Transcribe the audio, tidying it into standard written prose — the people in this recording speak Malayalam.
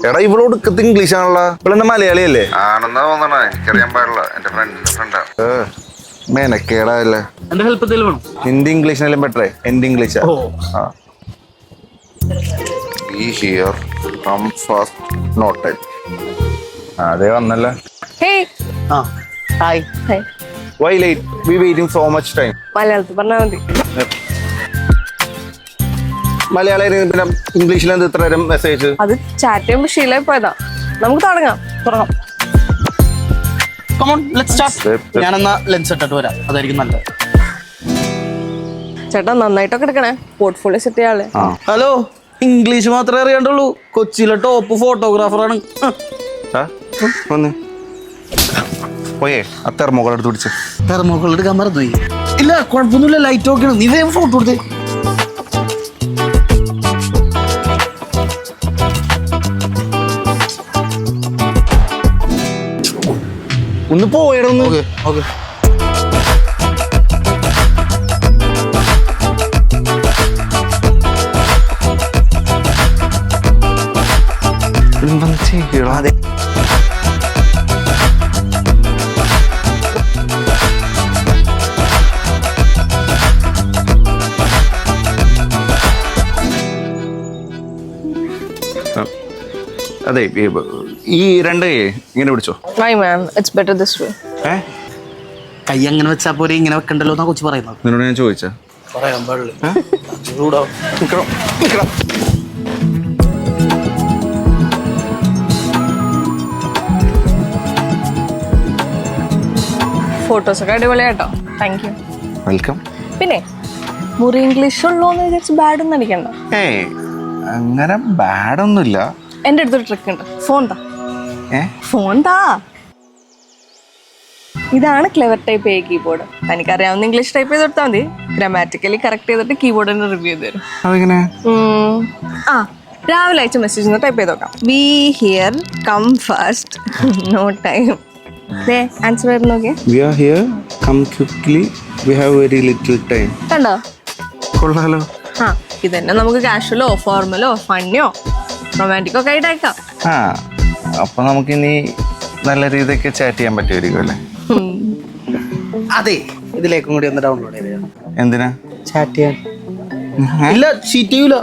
എടാ ഇവളോട് ഇംഗ്ലീഷ് ആണല്ലോ, ഇവളെന്താ മലയാളിയല്ലേ? ആണെന്നാ തോന്നണ, എനിക്കറിയാൻ പാടില്ല. എന്റെ ഫ്രണ്ടാ. മേനക്കേടല്ലേ. എന്റെ ഹെൽപ്പ് എന്തെങ്കിലും വേണം? ഹിന്ദി ഇംഗ്ലീഷിനെല്ലാം ബെറ്ററേ, എന്റെ ഇംഗ്ലീഷാ. Be here, come fast, no time. അതെ വന്നല്ല. Hi. Why late? We waiting so much time. മലയാളത്തിൽ പറഞ്ഞാൽ മതി. മലയാളം പിന്നെ ഇംഗ്ലീഷിൽ എന്ത് ഇത്ര നേരം മെസ്സേജ്? അത് ചാറ്റ് ചെയ്യുമ്പോൾ ശീലമായി പോയതാ. നമുക്ക് തുടങ്ങാം. Come on, let's start. ഞാനെന്നാ ലെൻസ് ഇട്ടിട്ട് വരാം, അതായിരിക്കും നല്ലത്. ചേട്ടാ നന്നായിട്ടൊക്കെ എടുക്കണേ, പോർട്ട്ഫോളിയോ സെറ്റ് ചെയ്യാളെ. ഹലോ, ഇംഗ്ലീഷ് മാത്രമേ അറിയാണ്ടുള്ളൂ. കൊച്ചിയിലെ ടോപ്പ് ഫോട്ടോഗ്രാഫറാണ്. പോയേ ആ തെർമോകൾ എടുത്ത് പിടിച്ച്. തെർമോകൾ എടുക്കാൻ മറന്നുപോയി. ഇല്ല കുഴപ്പമൊന്നുമില്ല, ലൈറ്റ് ഓക്കെയാണ്. നീ വേഗം ഫോട്ടോ എടുത്തേ. ഒന്ന് പോയിടൊന്ന്. ഓക്കെ. അതെ അതെ ഈ രണ്ട് ഇങ്ങനെ പിടിച്ചോ. It's better this way. കൈ അങ്ങനെ വെച്ചാ പോരെ, ഇങ്ങനെ വെക്കണ്ടല്ലോ എന്നാ കൊച്ചു പറയുന്നത്. നിന്നോട് ഞാൻ ചോദിച്ചാ പറയാൻ പാടില്ല. ഫോട്ടോസൊക്കെ അടിപൊളിയാട്ടോ. Thank you. വെൽക്കം. പിന്നെ മുറി ഇംഗ്ലീഷ് ഉള്ളൂന്ന് വിചാരിച്ച് ബാഡ് ഒന്നും അടിക്കണ്ട. അങ്ങനെ ബാഡൊന്നുമില്ല. എൻ്റെ അടുത്തൊരു ട്രിക്ക് ഉണ്ട്. ഫോൺ താ. ഇതാണ് ക്ലെവർ ടൈപ്പ് എ കീബോർഡ്. തനിക്കറിയാവുന്ന ഇംഗ്ലീഷ് ടൈപ്പ് ചെയ്ത് കൊടുത്താൽ മതി. ഗ്രാമാറ്റിക്കലി കറക്റ്റ് ചെയ്തിട്ട് കീബോർഡിന് റിവ്യൂ ചെയ്ത് തരും. അതെങ്ങനെ? രാവിലെ അയച്ച മെസ്സേജ് ടൈപ്പ് ചെയ്ത് നോക്കാം. We here, come fast, no time. Answer വരുന്ന നോക്കിയേ. We are here, come quickly, we have very little time. കണ്ടോ? കൊള്ളാലോ. ഇതന്നെ നമുക്ക് കാഷ്വലോ ഫോർമലോ ഫണ്ണിയോ റൊമാൻറ്റിക്കോ ഒക്കെ ആയിട്ട് അയക്കാം. അപ്പൊ നമുക്കിനി നല്ല രീതിക്ക് ചാറ്റ് ചെയ്യാൻ പറ്റുമായിരിക്കും അല്ലേ? അതെ, ഇതിലേക്കും കൂടി ഒന്ന് ഡൗൺലോഡ് ചെയ്ത്. എന്തിനാ? ചാറ്റ് ചെയ്യാൻ. ഇല്ല, ചീറ്റ് ചെയ്യൂല.